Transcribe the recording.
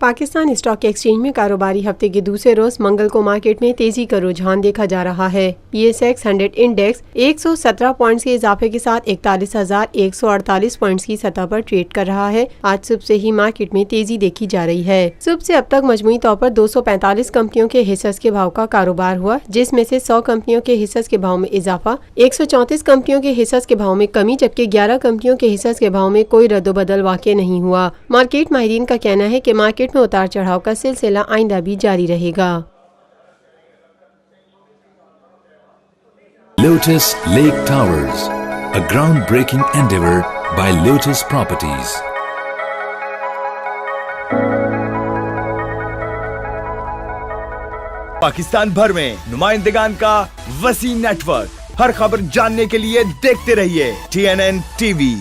Pakistan stock exchange में कारोबारी हफ्ते के दूसरे रोज मंगल को मार्केट में तेजी का रुझान देखा जा रहा है। BSX 100 इंडेक्स 117 पॉइंट्स के इजाफे के साथ 41,148 पॉइंट्स की सतह पर ट्रेड कर रहा है। आज सुबह से ही मार्केट में तेजी देखी जा रही है। सुबह से अब तक मजमूई तौर पर 245 कंपनियों के हिस्सों के भाव का कारोबार हुआ, जिसमें से 100 कंपनियों के हिस्सों के भाव में इजाफा, 134 कंपनियों के हिस्सों के भाव में कमी, जबकि 11 कंपनियों के हिस्सों के भाव में कोई रद्दोबदल वाक़ई नहीं हुआ। मार्केट माहिरीन का कहना है कि मार्केट में उतार चढ़ाव का सिलसिला आइंदा भी जारी रहेगा। Lotus Lake Towers, a groundbreaking endeavor by Lotus Properties. Pakistan भर में नुमाइंदगान का वसी नेटवर्क, हर खबर जानने के लिए देखते रहिए TNN TV।